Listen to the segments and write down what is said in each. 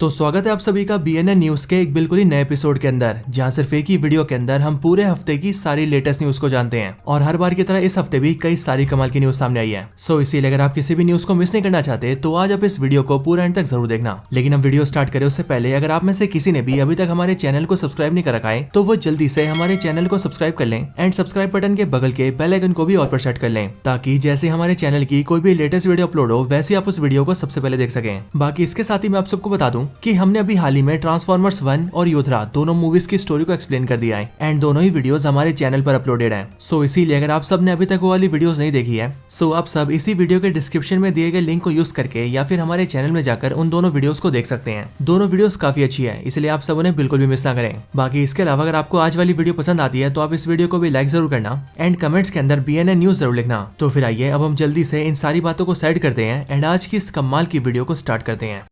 तो स्वागत है आप सभी का BNN न्यूज के एक बिल्कुल ही नए एपिसोड के अंदर, जहां सिर्फ एक ही वीडियो के अंदर हम पूरे हफ्ते की सारी लेटेस्ट न्यूज को जानते हैं। और हर बार की तरह इस हफ्ते भी कई सारी कमाल की न्यूज सामने आई है। सो इसीलिए अगर आप किसी भी न्यूज को मिस नहीं करना चाहते तो आज आप इस वीडियो को पूरा एंड तक जरूर देखना। लेकिन हम वीडियो स्टार्ट करें उससे पहले अगर आप में से किसी ने भी अभी तक हमारे चैनल को सब्सक्राइब नहीं कर रखा है तो वो जल्दी से हमारे चैनल को सब्सक्राइब कर लें एंड सब्सक्राइब बटन के बगल के बेल आइकन को भी ऑल पर सेट कर लें, ताकि जैसे हमारे चैनल की कोई भी लेटेस्ट वीडियो अपलोड हो वैसे आप उस वीडियो को सबसे पहले देख सकें। बाकी इसके साथ ही मैं आप सबको बता दूं कि हमने अभी हाल ही में ट्रांसफॉर्मर्स 1 और योद्धा दोनों मूवीज की स्टोरी को एक्सप्लेन कर दिया है एंड दोनों ही वीडियोस हमारे चैनल पर अपलोडेड है। सो इसीलिए अगर आप सब ने अभी तक वो वाली वीडियोस नहीं देखी है सो आप सब इसी वीडियो के डिस्क्रिप्शन में दिए गए लिंक को यूज करके या फिर हमारे चैनल में जाकर उन दोनों वीडियोस को देख सकते हैं। दोनों वीडियोस काफी अच्छी है, इसलिए आप सब उन्हें बिल्कुल भी मिस ना करें। बाकी इसके अलावा अगर आपको आज वाली वीडियो पसंद आती है तो आप इस वीडियो को भी लाइक जरूर करना एंड कमेंट्स के अंदर BNN न्यूज जरूर लिखना। तो फिर आइए अब हम जल्दी से इन सारी बातों को साइड करते हैं एंड आज की इस कमाल की वीडियो को स्टार्ट करते हैं।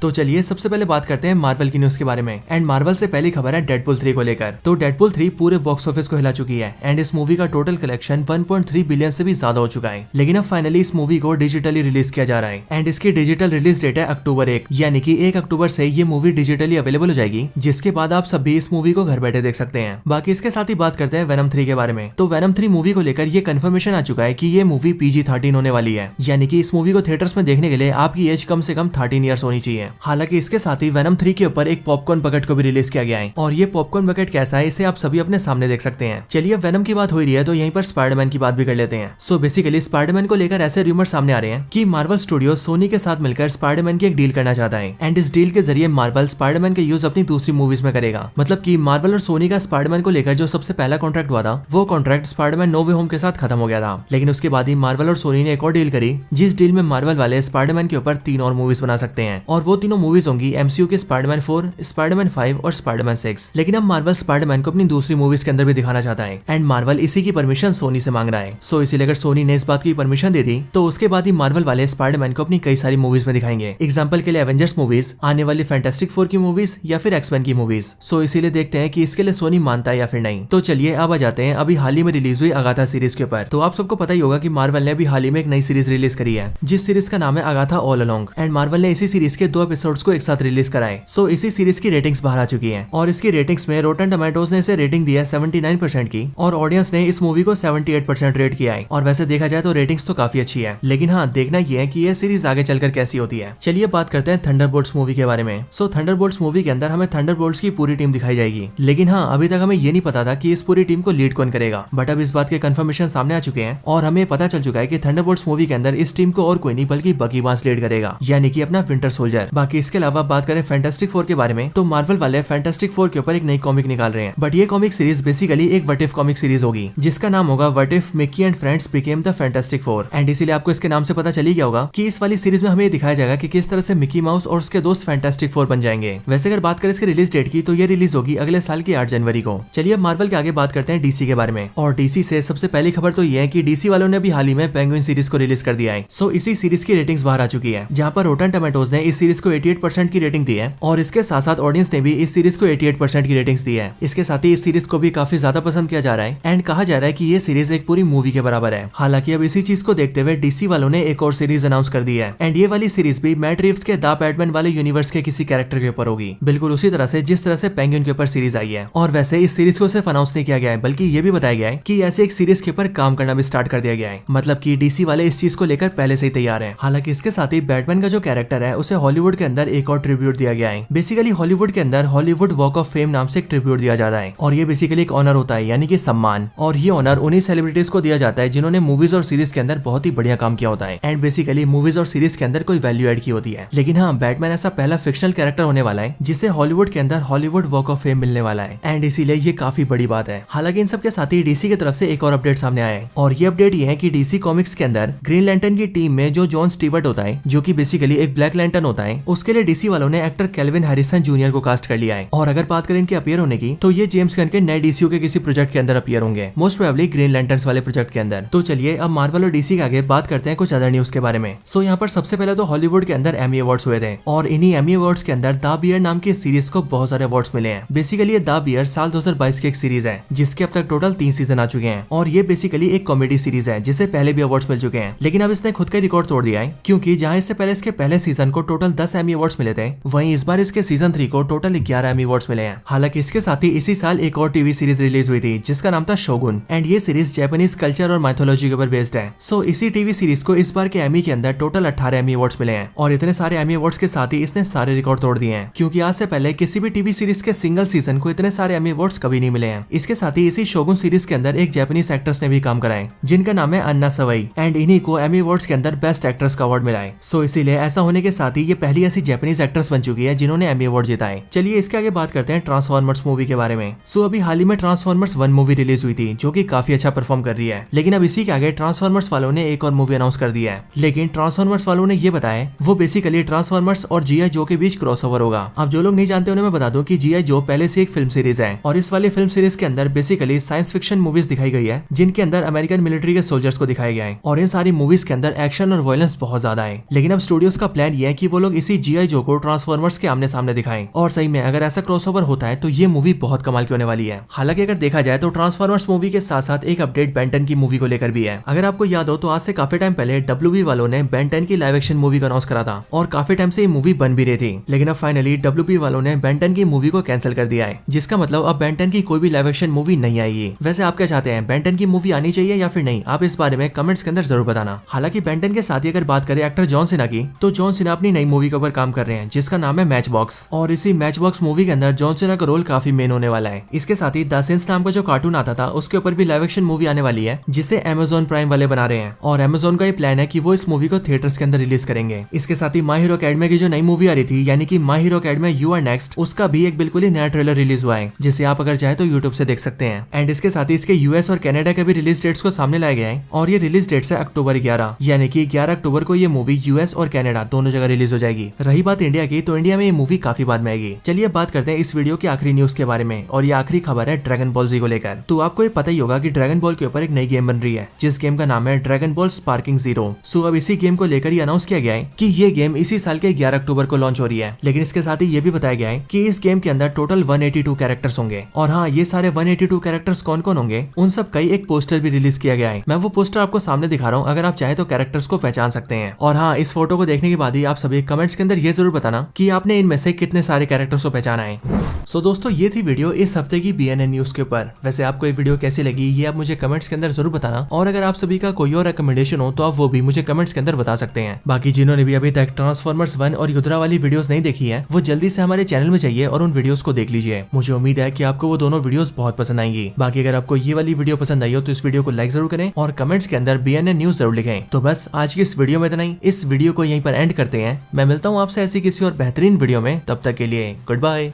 तो चलिए सबसे पहले बात करते हैं मार्वल की न्यूज के बारे में। एंड मार्वल से पहली खबर है डेडपूल 3 को लेकर। तो डेडपूल 3 पूरे बॉक्स ऑफिस को हिला चुकी है एंड इस मूवी का टोटल कलेक्शन 1.3 बिलियन से भी ज्यादा हो चुका है। लेकिन अब फाइनली इस मूवी को डिजिटली रिलीज किया जा रहा है एंड इसकी डिजिटल रिलीज डेट है अक्टूबर 1, यानी कि 1 अक्टूबर से ये मूवी डिजिटली अवेलेबल हो जाएगी, जिसके बाद आप सभी इस मूवी को घर बैठे देख सकते हैं। बाकी इसके साथ ही बात करते हैं वेनम 3 के बारे में। तो वेनम 3 मूवी को लेकर ये कंफर्मेशन आ चुका है कि ये मूवी PG-13 होने वाली है, यानी कि इस मूवी को थिएटर्स में देखने के लिए आपकी एज कम से कम 13 ईयर्स होनी चाहिए। हालांकि इसके साथ ही वेनम 3 के ऊपर एक पॉपकॉर्न बकेट को भी रिलीज किया गया है और ये पॉपकॉर्न बकेट कैसा है इसे आप सभी अपने सामने देख सकते हैं। चलिए वेनम की बात हो रही है तो यहीं पर स्पाइडरमैन की बात भी कर लेते हैं। सो बेसिकली स्पाइडरमैन को लेकर ऐसे रूमर सामने आ रहे हैं कि मार्वल स्टूडियो सोनी के साथ मिलकर स्पाइडरमैन की एक डील करना चाहता है एंड इस डील के जरिए मार्वल स्पाइडरमैन के यूज अपनी दूसरी मूवीज में करेगा। मतलब कि मार्वल और सोनी का स्पाइडरमैन को लेकर जो सबसे पहला कॉन्ट्रैक्ट हुआ था वो कॉन्ट्रैक्ट स्पाइडरमैन नो वे होम के साथ खत्म हो गया था। लेकिन उसके बाद ही मार्वल और सोनी ने एक और डील करी, जिस डील में मार्वल वाले स्पाइडरमैन के ऊपर 3 और मूवीज बना सकते हैं और वो तीनों मूवीज होंगी MCU के स्पाइडरमैन 4, स्पाइडरमैन 5 और स्पाइडरमैन 6। लेकिन अब मार्वल स्पाइडरमैन को अपनी दूसरी मूवीज के अंदर भी दिखाना चाहता है एंड मार्वल इसी की परमिशन सोनी से मांग रहा है। सो इसीलिए अगर सोनी ने इस बात की परमिशन दे दी तो उसके बाद ही मार्वल वाले स्पाइडरमैन को अपनी कई सारी मूवीज में दिखाएंगे। एग्जांपल के लिए एवेंजर्स मूवीज, आने वाली फैंटास्टिक 4 की मूवीज या फिर एक्समैन की मूवीज। सो इसीलिए देखते हैं कि इसके लिए सोनी मानता है या फिर नहीं। तो चलिए अब आ जाते हैं अभी हाल ही में रिलीज हुई अगाथा सीरीज के ऊपर। तो आप सबको पता ही होगा कि मार्वल ने अभी हाल ही में एक नई सीरीज रिलीज करी है, जिस सीरीज का नाम है Agatha all along and Marvel ने इसी सीरीज के 2 एपिसोड्स को एक साथ रिलीज कराए। सो इसी सीरीज की रेटिंग्स बाहर आ चुकी है और इसकी रेटिंग्स में रोटन टोमेटोज ने इसे रेटिंग दी है 79% की और ऑडियंस ने इस मूवी को 78% रेट किया है। और वैसे देखा जाए तो रेटिंग्स तो काफी अच्छी है, लेकिन हाँ देखना ये है कि ये सीरीज आगे चलकर कैसी होती है। चलिए बात करते हैं थंडरबोल्ट्स मूवी के बारे में। सो थंडरबोल्ट्स मूवी के अंदर हमें थंडरबोल्ट्स की पूरी टीम दिखाई जाएगी, लेकिन हाँ अभी तक हमें ये नहीं पता था कि इस पूरी टीम को लीड कौन करेगा। बट अब इस बात के कंफर्मेशन सामने आ चुके हैं और हमें पता चल चुका है कि थंडरबोल्ट्स मूवी के अंदर इस टीम को और कोई नहीं बल्कि बकी बार्न्स लीड करेगा, यानी कि अपना विंटर सोल्जर। बाकी इसके अलावा बात करें फैंटास्टिक 4 के बारे में तो मार्वल वाले फैंटास्टिक 4 के ऊपर एक नई कॉमिक निकाल रहे हैं। बट ये कॉमिक सीरीज बेसिकली एक व्हाट इफ कॉमिक सीरीज होगी, जिसका नाम होगा what if Mickey and friends became the fantastic 4। And इसीलिए आपको इसके नाम से पता चल ही गया होगा कि इस वाली सीरीज में हमें दिखाया जाएगा कि किस तरह से मिकी माउस और उसके दोस्त फैंटास्टिक 4 बन जाएंगे। वैसे अगर बात करें इसके रिलीज डेट की तो ये रिलीज होगी अगले साल की 8 जनवरी को। चलिए अब मार्वल के आगे बात करते हैं DC के बारे में। और DC से सबसे पहली खबर तो ये है कि DC वालों ने भी हाल ही में पेंगुइन सीरीज को रिलीज कर दिया है। सो इसी सीरीज की रेटिंग्स बाहर आ चुकी है, जहाँ पर रोटन टोमेटोज ने इस सीरीज को 88% की रेटिंग दी है और इसके साथ साथ ऑडियंस ने भी इस सीरीज को 88% की रेटिंग्स दी है। इसके साथ ही इस सीरीज को भी काफी ज्यादा पसंद किया जा रहा है एंड कहा जा रहा है कि ये सीरीज एक पूरी मूवी के बराबर है। हालांकि अब इसी चीज को देखते हुए DC वालों ने एक और सीरीज अनाउंस कर दी है एंड ये वाली सीरीज भी मैट रिव्स के द बैटमैन वाले यूनिवर्स के किसी कैरेक्टर के ऊपर होगी, बिल्कुल उसी तरह से जिस तरह से पेंगुइन के ऊपर सीरीज आई है। और वैसे इस सीरीज को सिर्फ अनाउंस नहीं किया गया है, बल्कि ये भी बताया गया है कि ऐसे एक सीरीज के ऊपर काम करना भी स्टार्ट कर दिया गया है। मतलब कि DC वाले इस चीज को लेकर पहले से ही तैयार है। हालांकि इसके साथ ही बैटमैन का जो कैरेक्टर है उसे हॉलीवुड के अंदर एक और ट्रिब्यूट दिया गया है। बेसिकली हॉलीवुड के अंदर हॉलीवुड वॉक ऑफ फेम नाम से एक ट्रिब्यूट दिया जाता है और ये बेसिकली एक ऑनर होता है, यानी कि सम्मान। और ये ऑनर उन्हीं सेलिब्रिटीज को दिया जाता है जिन्होंने मूवीज और सीरीज के अंदर बहुत ही बढ़िया काम किया होता है एंड बेसिकली मूवीज और सीरीज के अंदर कोई वैल्यू ऐड की होती है। लेकिन हाँ बैटमैन ऐसा पहला फिक्शनल कैरेक्टर होने वाला है जिसे हॉलीवुड के अंदर हॉलीवुड वॉक ऑफ फेम मिलने वाला है एंड इसीलिए ये काफी बड़ी बात है। हालांकि इन सब के साथ ही DC की तरफ से एक और अपडेट सामने आया है और ये अपडेट ये है कि DC कॉमिक्स के अंदर ग्रीन लैंटर्न की टीम में जो जॉन स्टीवर्ट होता है, जो कि बेसिकली एक ब्लैक लैंटर्न होता है, उसके लिए डीसी वालों ने एक्टर केल्विन हैरिसन जूनियर को कास्ट कर लिया है। और अगर बात करें इनके अपीयर होने की, तो ये जेम्स गन के नए डीसीयू के किसी प्रोजेक्ट के अंदर अपीयर होंगे, मोस्ट प्रोबेबली ग्रीन लैंटर्न्स वाले प्रोजेक्ट के अंदर। तो चलिए अब मार्वल और डीसी के आगे बात करते हैं कुछ अदर न्यूज के बारे में। सो यहाँ पर सबसे पहले तो हॉलीवुड के अंदर एमी अवार्ड्स हुए थे और इन्हीं एमी अवार्ड्स के अंदर द बियर नाम की सीरीज को बहुत सारे अवार्ड्स मिले हैं। बेसिकली ये द बियर साल 2022 की एक सीरीज है जिसके अब तक टोटल 3 सीजन आ चुके हैं और ये बेसिकली एक कॉमेडी सीरीज है जिसे पहले भी अवार्ड्स मिल चुके हैं, लेकिन अब इसने खुद का रिकॉर्ड तोड़ दिया है, क्योंकि जहां इससे पहले इसके पहले सीजन को टोटल 10 एमी अवार्ड्स मिले थे, वहीं इस बार इसके सीजन 3 को टोटल 11 एमी अवार्ड्स मिले हैं। हालांकि इसके साथ ही इसी साल एक और टीवी सीरीज रिलीज हुई थी जिसका नाम था शोगुन, एंड ये सीरीज जापानीज कल्चर और माइथोलॉजी के ऊपर बेस्ड है। सो इसी टीवी सीरीज को इस बार के एमी के अंदर टोटल 18 एमी अवार्ड्स मिले हैं और इतने सारे एमी अवार्ड्स के साथ ही इसने सारे रिकॉर्ड तोड़ दिए हैं, क्योंकि आज से पहले किसी भी टीवी सीरीज के सिंगल सीजन को इतने सारे एमी अवार्ड्स कभी नहीं मिले हैं। इसके साथ ही इसी शोगुन सीरीज के अंदर एक जापानीज एक्ट्रेस ने भी काम करा है जिनका नाम है अन्ना सवाई, एंड इन्हीं को एमी अवार्ड्स के अंदर बेस्ट एक्ट्रेस का अवार्ड मिला है। सो इसीलिए ऐसा होने के साथ ही ये पहली ऐसी जापानीज एक्ट्रेस बन चुकी है जिन्होंने एमी अवार्ड जीता है। चलिए इसके आगे बात करते हैं ट्रांसफॉर्मर्स मूवी के बारे में। सो अभी हाल ही में ट्रांसफॉर्मर्स 1 मूवी रिलीज हुई थी जो कि काफी अच्छा परफॉर्म कर रही है, लेकिन अब इसी के आगे ट्रांसफॉर्मर्स वालों ने एक और मूवी अनाउंस कर दी है। लेकिन ट्रांसफॉर्मर्स वालों ने ये बताया वो बेसिकली ट्रांसफॉर्मर्स और जीआई जो के बीच क्रॉसओवर होगा। अब जो लोग नहीं जानते उन्हें मैं बता दूं कि जीआई जो पहले से एक फिल्म सीरीज है और इस वाली फिल्म सीरीज के अंदर बेसिकली साइंस फिक्शन मूवीज दिखाई गई है जिनके अंदर अमेरिकन मिलिट्री के सोल्जर्स को दिखाया गया है और इन सारी मूवीज के अंदर एक्शन और वायलेंस बहुत ज्यादा है। लेकिन अब स्टूडियोज का प्लान ये है कि वो लोग इसी जीआई जो को ट्रांसफॉर्मर्स के आमने सामने दिखाएं, और सही में अगर ऐसा क्रॉसओवर होता है तो ये मूवी बहुत कमाल की होने वाली है। हालांकि अगर देखा जाए तो ट्रांसफॉर्मर्स मूवी के साथ साथ एक अपडेट बेन 10 की मूवी को लेकर भी है। अगर आपको याद हो तो आज से काफी टाइम पहले डब्ल्यूबी वालों ने बेन 10 की लाइव एक्शन मूवी का अनाउंस करा था और काफी टाइम से ये मूवी बन भी रही थी, लेकिन अब फाइनली डब्ल्यूबी वालों ने बेन 10 की मूवी को कैंसिल कर दिया है, जिसका मतलब अब बेन 10 की कोई भी लाइव एक्शन मूवी नहीं आएगी। वैसे आप क्या चाहते हैं, बेन 10 की मूवी आनी चाहिए या फिर नहीं? आप इस बारे में कमेंट्स के अंदर जरूर बताना। हालांकि बेन 10 के साथ ही अगर बात करें एक्टर जॉन सिना की, तो जॉन सिना अपनी नई मूवी के ऊपर काम कर रहे हैं जिसका नाम है मैच बॉक्स, और इसी मैच बॉक्स मूवी के अंदर जॉन सिना का रोल काफी मेन होने वाला है। इसके साथ ही द सिंस नाम का जो कार्टून आता था उसके ऊपर भी लाइव एक्शन मूवी आने वाली है जिसे अमेज़न प्राइम वाले बना रहे हैं, और अमेज़न का ये प्लान है कि वो इस मूवी को थिएटर्स के अंदर रिलीज करेंगे। इसके साथ ही माय हीरो अकेडमी की जो नई मूवी आ रही थी यानी कि my hero academy you are next, उसका भी एक बिल्कुल ही नया ट्रेलर रिलीज हुआ है जिसे आप अगर चाहे तो यूट्यूब से देख सकते हैं। एंड इसके साथ ही इसके यूएस और कनाडा के भी रिलीज डेट्स को सामने लाया गया है और ये रिलीज डेट है अक्टूबर 11, यानी कि 11 अक्टूबर को ये मूवी यूएस और कनाडा दोनों जगह रिलीज हो जाएगी। रही बात इंडिया की, तो इंडिया में ये मूवी काफी बाद में आएगी। चलिए बात करते हैं इस वीडियो की आखिरी न्यूज के बारे में, और ये आखिरी खबर है ड्रैगन बॉल जी को लेकर। तो आपको ये पता ही होगा कि ड्रैगन बॉल के ऊपर एक नई गेम बन रही है जिस गेम का नाम है ड्रैगन बॉल स्पार्किंग जीरो। सो अब इसी गेम को लेकर ही अनाउंस किया गया है कि ये गेम इसी साल के 11 अक्टूबर को लॉन्च हो रही है, लेकिन इसके साथ ही ये भी बताया गया है कि इस गेम के अंदर टोटल 182 कैरेक्टर्स होंगे। और हाँ, ये सारे 182 कैरेक्टर्स कौन कौन होंगे उन सब का एक पोस्टर भी रिलीज किया गया है। मैं वो पोस्टर आपको सामने दिखा रहा हूँ, अगर आप चाहे तो कैरेक्टर्स को पहचान सकते हैं। और हाँ, इस फोटो को देखने के बाद ही आप सभी कमेंट्स के अंदर ये जरूर बताना कि आपने इनमें से कितने सारे कैरेक्टर्स को पहचाना है। सो दोस्तों, ये थी वीडियो इस हफ्ते की BNN न्यूज के ऊपर। वैसे आपको ये वीडियो कैसी लगी ये आप मुझे कमेंट्स के अंदर जरूर बताना, और अगर आप सभी का कोई और रिकमेंडेशन हो तो आप वो भी मुझे कमेंट्स के अंदर बता सकते हैं। बाकी जिन्होंने भी अभी तक ट्रांसफॉर्मर्स 1 और युद्रा वाली वीडियोस नहीं देखी है वो जल्दी से हमारे चैनल में जाइए और उन वीडियोस को देख लीजिए। मुझे उम्मीद है कि आपको वो दोनों वीडियोस बहुत पसंद आएंगी। बाकी अगर आपको ये वाली वीडियो पसंद आई हो तो इस वीडियो को लाइक जरूर करें और कमेंट्स के अंदर BNN न्यूज जरूर लिखें। तो बस आज की इस वीडियो में इतना ही। इस वीडियो को यहीं पर एंड करते हैं। मैं मिलता हूँ आपसे ऐसी किसी और बेहतरीन वीडियो में, तब तक के लिए गुड बाय।